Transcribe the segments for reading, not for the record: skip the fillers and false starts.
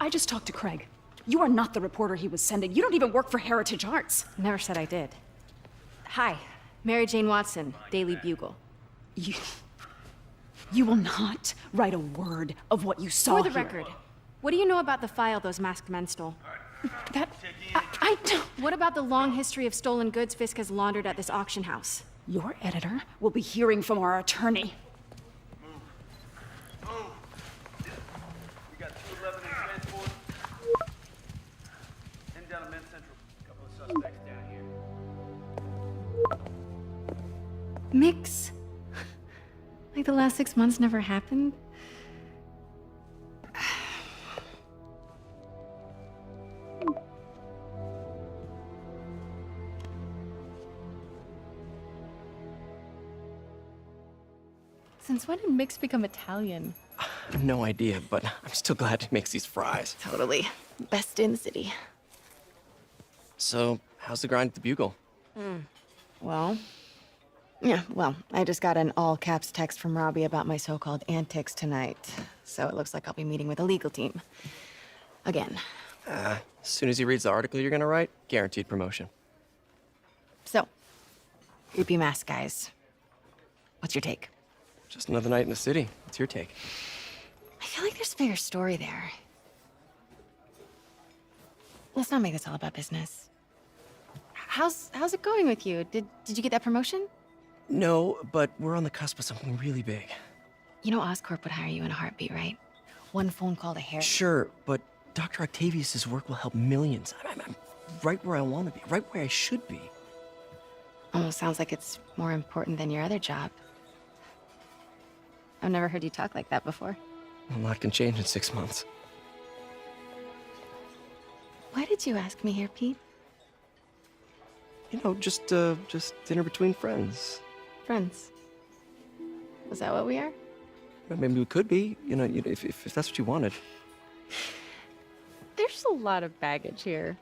I just talked to Craig. You are not the reporter he was sending. You don't even work for Heritage Arts. Never said I did. Hi, Mary Jane Watson, Daily Bugle. You will not write a word of what you saw For the here. record, what do you know about the file those masked men stole? I don't... What about the long history of stolen goods Fisk has laundered at this auction house? Your editor will be hearing from our attorney. Move. We got 211 in transport. Heading down to Men's Central. A couple of suspects down here. Mix? Like the last 6 months never happened? Since when did Mix become Italian? I have no idea, but I'm still glad he makes these fries. Totally. Best in the city. So, how's the grind at the Bugle? Well, I just got an all-caps text from Robbie about my so-called antics tonight. So it looks like I'll be meeting with a legal team. Again. As soon as he reads the article you're gonna write, guaranteed promotion. So, creepy mask guys. What's your take? Just another night in the city. What's your take? I feel like there's a bigger story there. Let's not make this all about business. How's it going with you? Did you get that promotion? No, but we're on the cusp of something really big. You know Oscorp would hire you in a heartbeat, right? One phone call to Harry. Sure, but Dr. Octavius's work will help millions. I'm right where I want to be, right where I should be. Almost sounds like it's more important than your other job. I've never heard you talk like that before. A lot can change in 6 months. Why did you ask me here, Pete? You know, just dinner between friends. Friends. Was that what we are? Maybe we could be, if that's what you wanted. There's a lot of baggage here.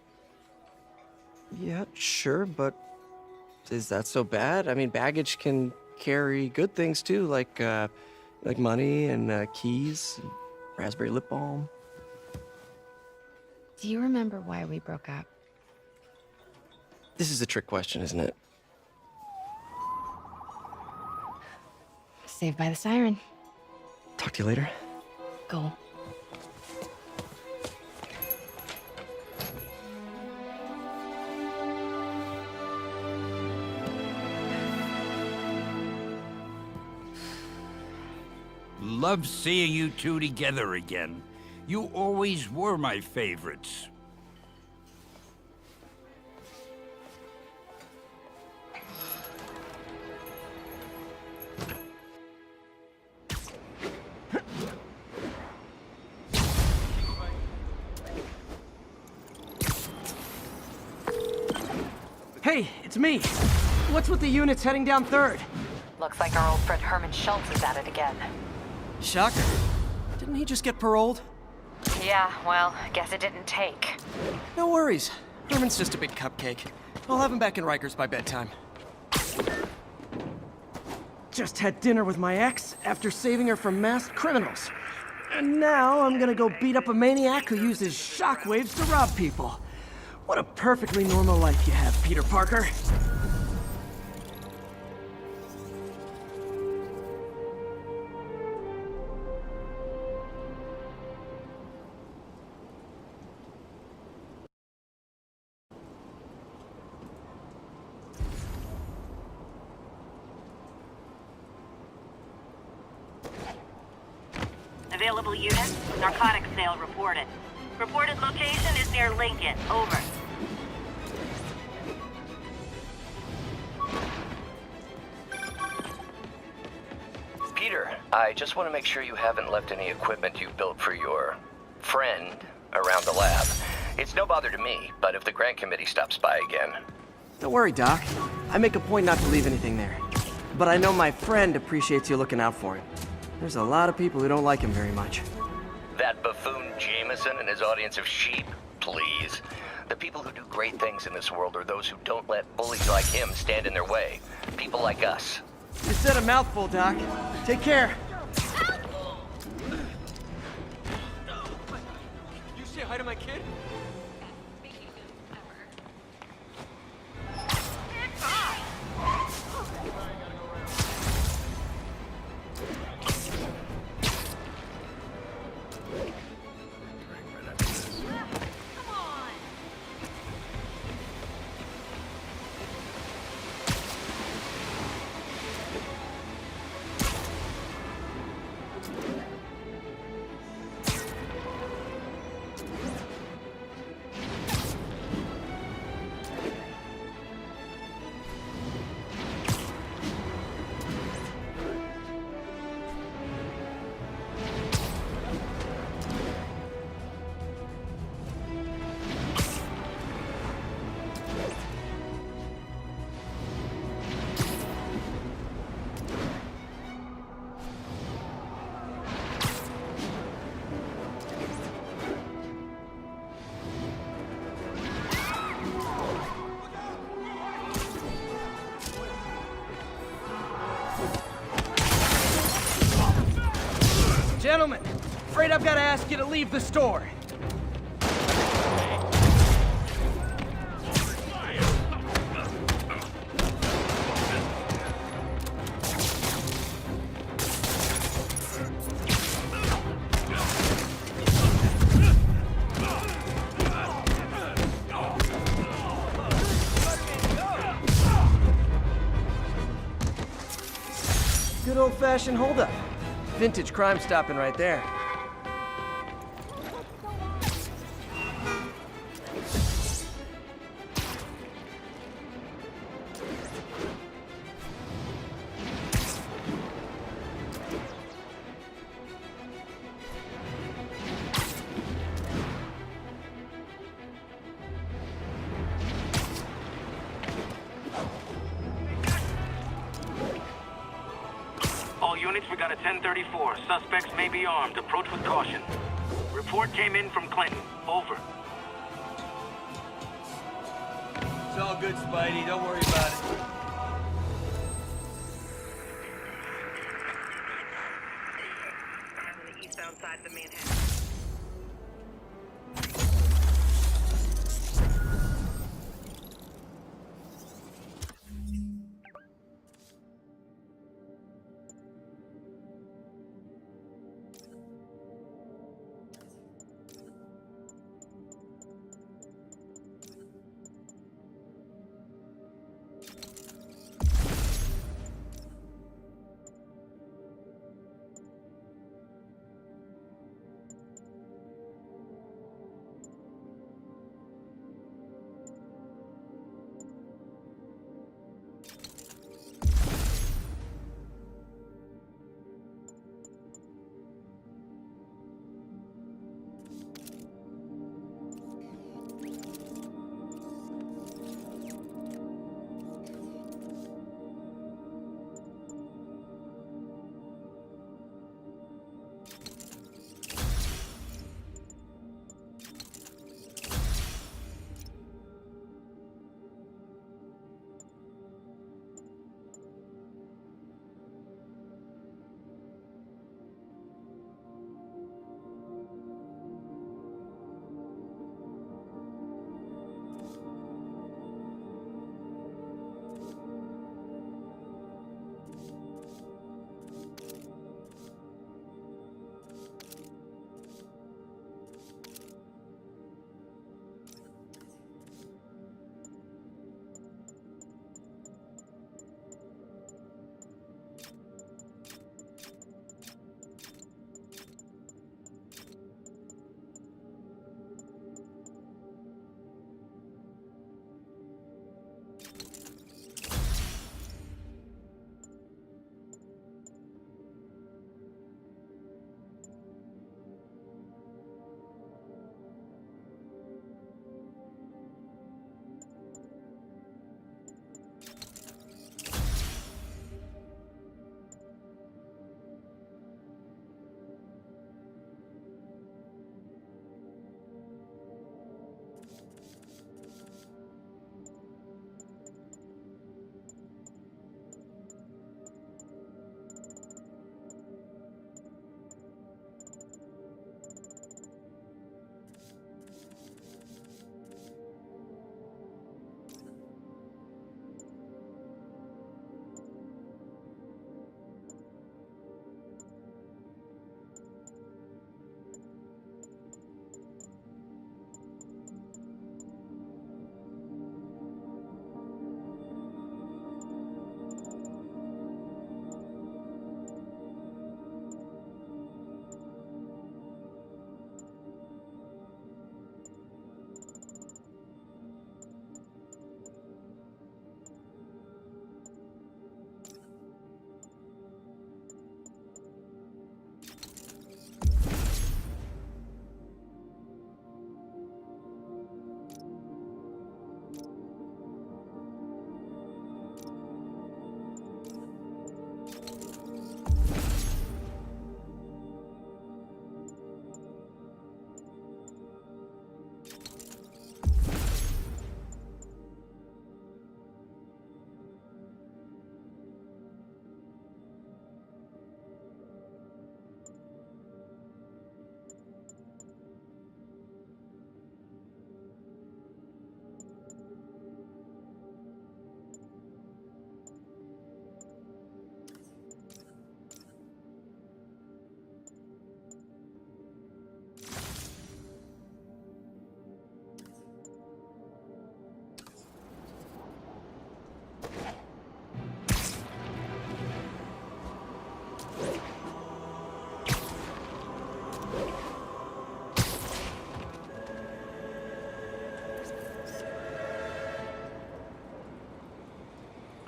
Yeah, sure, but is that so bad? I mean, baggage can carry good things too, like money and keys, and raspberry lip balm. Do you remember why we broke up? This is a trick question, isn't it? Saved by the siren. Talk to you later. Go. Love seeing you two together again. You always were my favorites. Hey, it's me. What's with the units heading down 3rd? Looks like our old friend Herman Schultz is at it again. Shocker. Didn't he just get paroled? Yeah, well, guess it didn't take. No worries. Herman's just a big cupcake. I'll have him back in Rikers by bedtime. Just had dinner with my ex after saving her from masked criminals. And now I'm gonna go beat up a maniac who uses shockwaves to rob people. What a perfectly normal life you have, Peter Parker. Available units, narcotics sale reported. Reported location is near Lincoln. Over. Peter, I just want to make sure you haven't left any equipment you built for your friend around the lab. It's no bother to me, but if the grant committee stops by again... Don't worry, Doc. I make a point not to leave anything there. But I know my friend appreciates you looking out for him. There's a lot of people who don't like him very much. That buffoon Jameson and his audience of sheep? Please. The people who do great things in this world are those who don't let bullies like him stand in their way. People like us. You said a mouthful, Doc. Take care. kid? Gentlemen, afraid I've got to ask you to leave the store. Good old-fashioned holdup. Vintage crime stopping right there. All units, we got a 1034. Suspects may be armed. Approach with caution. Report came in from Clinton. Over. It's all good, Spidey. Don't worry about it. On the eastbound side of the Manhattan.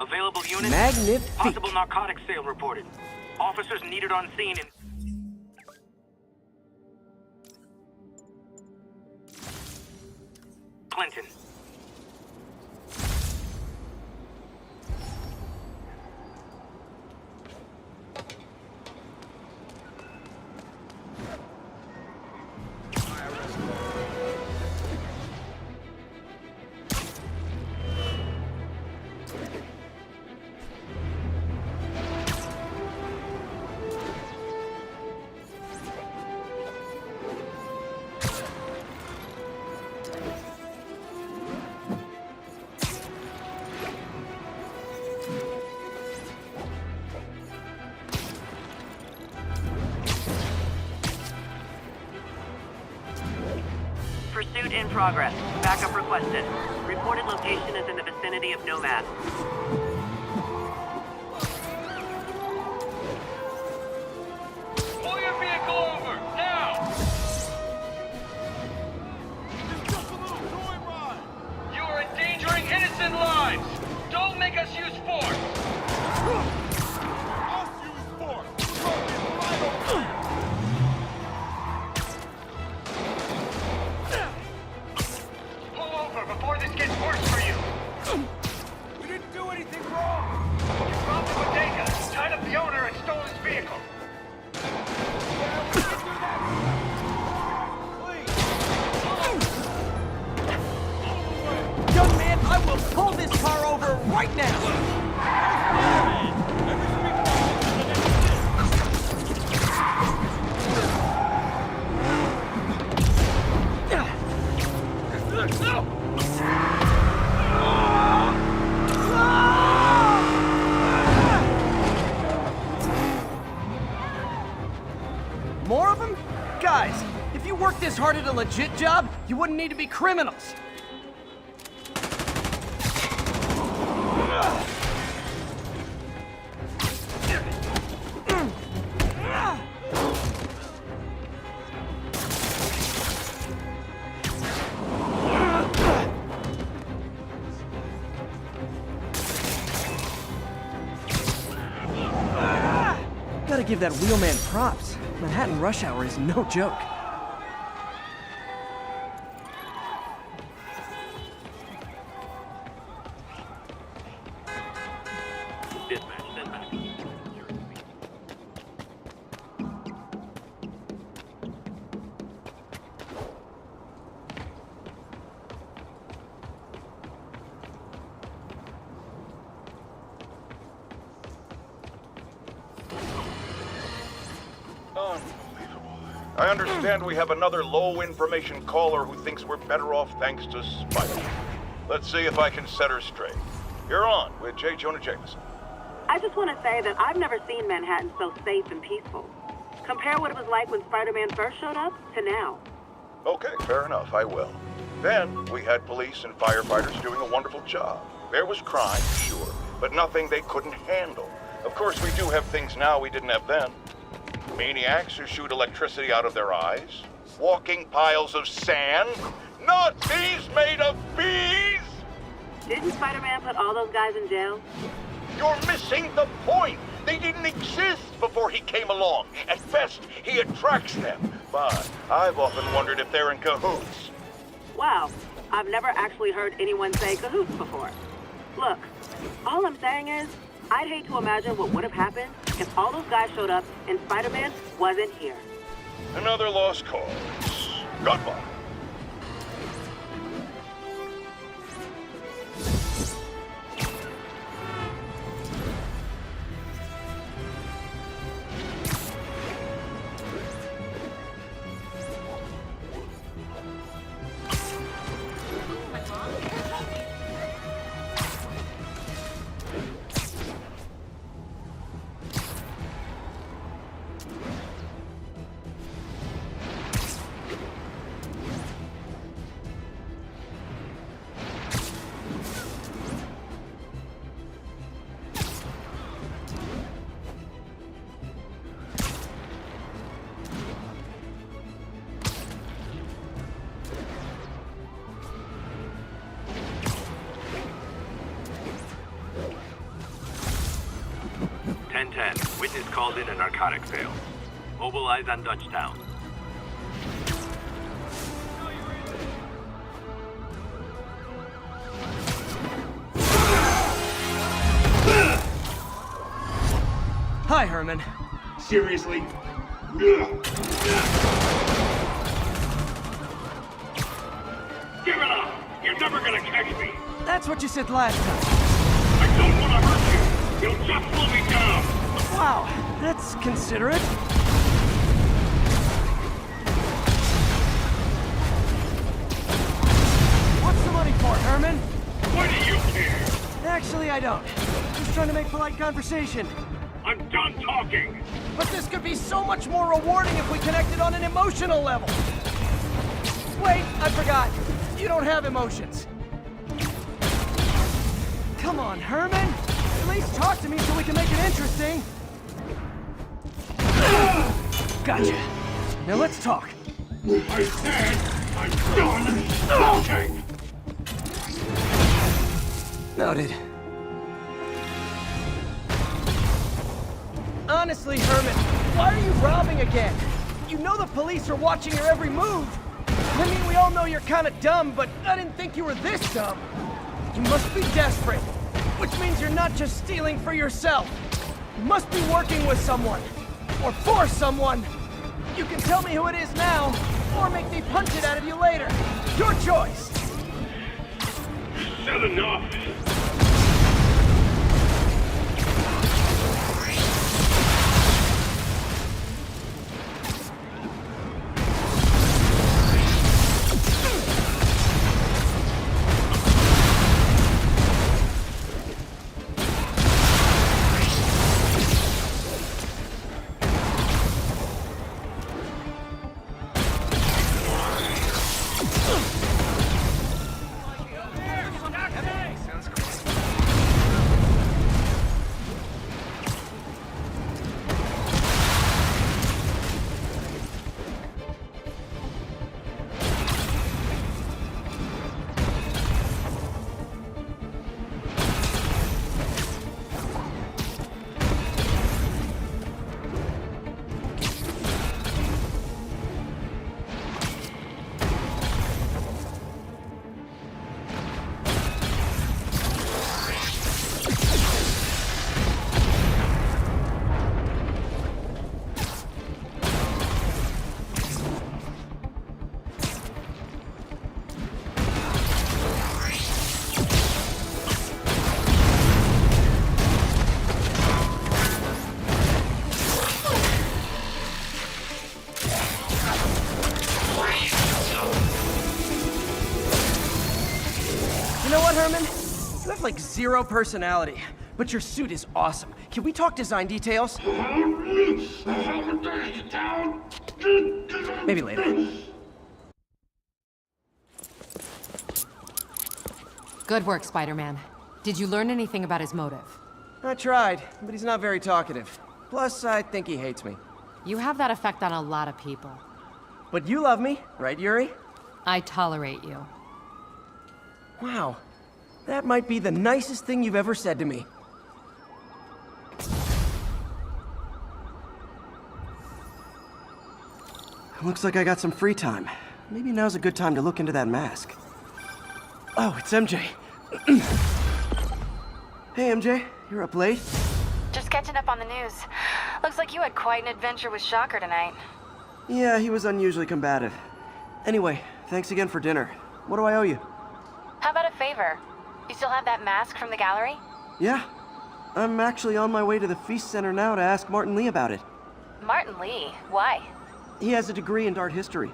Available units? Magnifique. Possible narcotics sale reported. Officers needed on scene in... Clinton. Pursuit in progress. Backup requested. Reported location is in the vicinity of Nomad. Pull your vehicle over, now! You are endangering innocent lives! Don't make us use force! Pull over before this gets worse for you! We didn't do anything wrong! You robbed the bodega, tied up the owner, and stole his vehicle! Young man, I will pull this car over right now! More of them? Guys, if you worked this hard at a legit job, you wouldn't need to be criminals. Gotta give that wheelman props. Manhattan rush hour is no joke. Dispatch, send back. I understand we have another low-information caller who thinks we're better off thanks to Spider. Let's see if I can set her straight. You're on with J. Jonah Jameson. I just want to say that I've never seen Manhattan so safe and peaceful. Compare what it was like when Spider-Man first showed up to now. Okay, fair enough, I will. Then, we had police and firefighters doing a wonderful job. There was crime, sure, but nothing they couldn't handle. Of course, we do have things now we didn't have then. Maniacs who shoot electricity out of their eyes. Walking piles of sand. Nazis made of bees! Didn't Spider-Man put all those guys in jail? You're missing the point! They didn't exist before he came along. At best, he attracts them. But I've often wondered if they're in cahoots. Wow, I've never actually heard anyone say cahoots before. Look, all I'm saying is, I'd hate to imagine what would have happened if all those guys showed up and Spider-Man wasn't here. Another lost cause. Goodbye. 10. Witness called in a narcotic sale. Mobilize on Dutchtown. Hi, Herman. Seriously? Give it up! You're never gonna catch me! That's what you said last time. I don't want to hurt you! You'll just slow me down! Wow, that's considerate. What's the money for, Herman? Why do you care? Actually, I don't. Just trying to make polite conversation. I'm done talking! But this could be so much more rewarding if we connected on an emotional level. Wait, I forgot. You don't have emotions. Come on, Herman. At least talk to me so we can make it interesting. Gotcha. Now let's talk. I said I'm done talking! Noted. Honestly, Herman, why are you robbing again? You know the police are watching your every move. I mean, we all know you're kind of dumb, but I didn't think you were this dumb. You must be desperate, which means you're not just stealing for yourself. You must be working with someone, or for someone. You can tell me who it is now, or make me punch it out of you later. Your choice. Said enough! You know what, Herman? You have like zero personality, but your suit is awesome. Can we talk design details? Maybe later. Good work, Spider-Man. Did you learn anything about his motive? I tried, but he's not very talkative. Plus, I think he hates me. You have that effect on a lot of people. But you love me, right, Yuri? I tolerate you. Wow. That might be the nicest thing you've ever said to me. Looks like I got some free time. Maybe now's a good time to look into that mask. Oh, it's MJ. Hey, MJ. You're up late? Just catching up on the news. Looks like you had quite an adventure with Shocker tonight. Yeah, he was unusually combative. Anyway, thanks again for dinner. What do I owe you? How about a favor? You still have that mask from the gallery? Yeah. I'm actually on my way to the Feast Center now to ask Martin Lee about it. Martin Lee? Why? He has a degree in art history.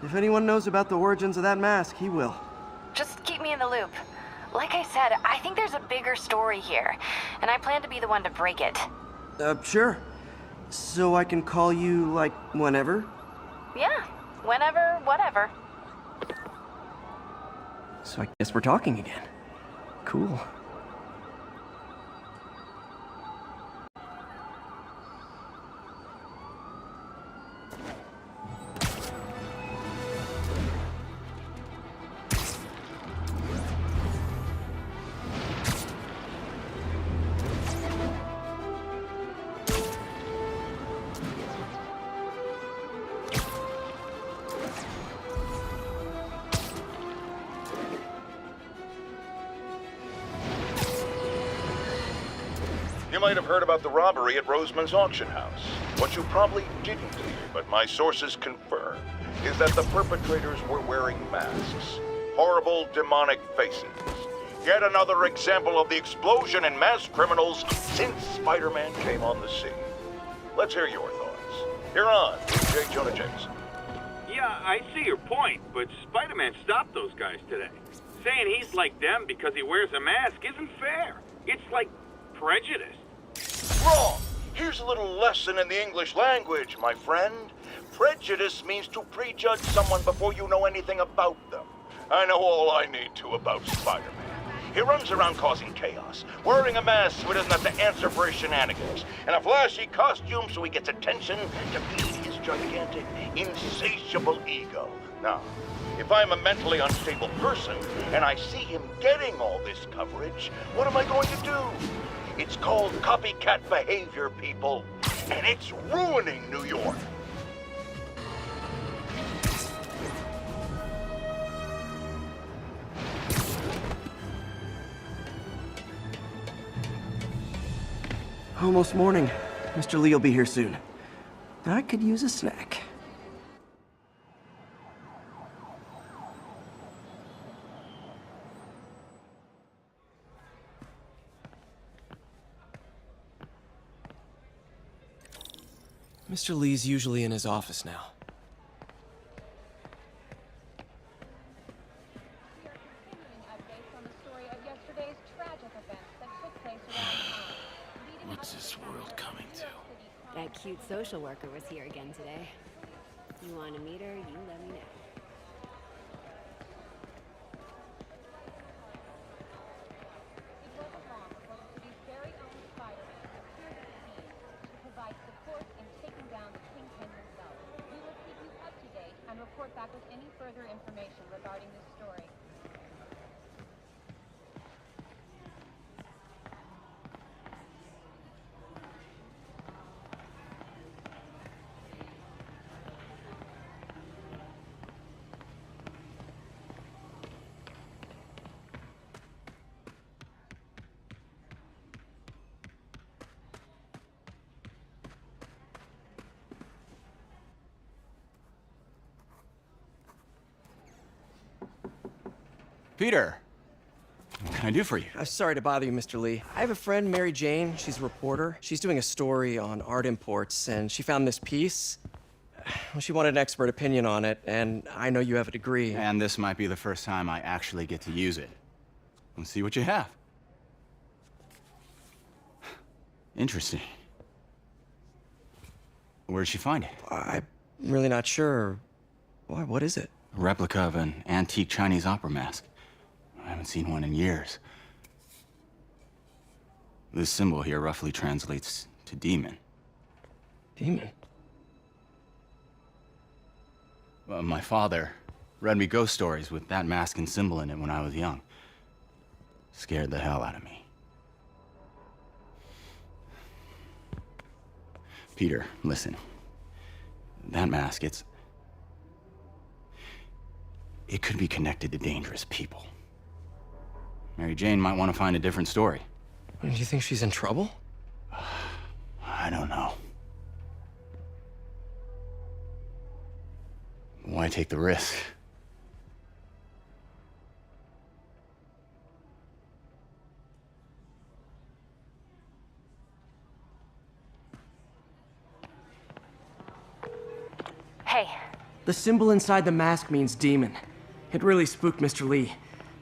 If anyone knows about the origins of that mask, he will. Just keep me in the loop. Like I said, I think there's a bigger story here, and I plan to be the one to break it. Sure. So I can call you, like, whenever? Yeah, whenever, whatever. So I guess we're talking again. Cool. might have heard about the robbery at Roseman's auction house. What you probably didn't hear, but my sources confirm, is that the perpetrators were wearing masks. Horrible, demonic faces. Yet another example of the explosion in mass criminals since Spider-Man came on the scene. Let's hear your thoughts. You're on with J. Jonah Jameson. Yeah, I see your point, but Spider-Man stopped those guys today. Saying he's like them because he wears a mask isn't fair. It's like prejudice. Wrong! Here's a little lesson in the English language, my friend. Prejudice means to prejudge someone before you know anything about them. I know all I need to about Spider-Man. He runs around causing chaos, wearing a mask so he doesn't have to answer for his shenanigans, and a flashy costume so he gets attention to feed his gigantic, insatiable ego. Now, if I'm a mentally unstable person and I see him getting all this coverage, what am I going to do? It's called copycat behavior, people, and it's ruining New York. Almost morning. Mr. Lee will be here soon. I could use a snack. Mr. Lee's usually in his office now. What's this world coming to? That cute social worker was here again today. You want to meet her, you let me know. Report back with any further information regarding this story. Peter, what can I do for you? Sorry to bother you, Mr. Lee. I have a friend, Mary Jane. She's a reporter. She's doing a story on art imports, and she found this piece. Well, she wanted an expert opinion on it, and I know you have a degree. And this might be the first time I actually get to use it. Let's see what you have. Interesting. Where'd she find it? I'm really not sure. Why, what is it? A replica of an antique Chinese opera mask. I haven't seen one in years. This symbol here roughly translates to demon. Demon? Well, my father read me ghost stories with that mask and symbol in it when I was young. Scared the hell out of me. Peter, listen. That mask, it could be connected to dangerous people. Mary Jane might want to find a different story. Do you think she's in trouble? I don't know. Why take the risk? Hey. The symbol inside the mask means demon. It really spooked Mr. Lee.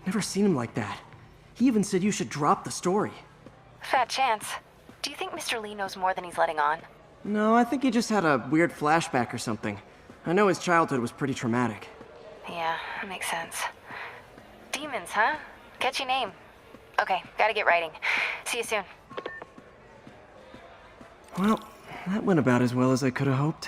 Never seen him like that. He even said you should drop the story. Fat chance. Do you think Mr. Lee knows more than he's letting on? No, I think he just had a weird flashback or something. I know his childhood was pretty traumatic. Yeah, that makes sense. Demons, huh? Catchy name. Okay, gotta get writing. See you soon. Well, that went about as well as I could have hoped.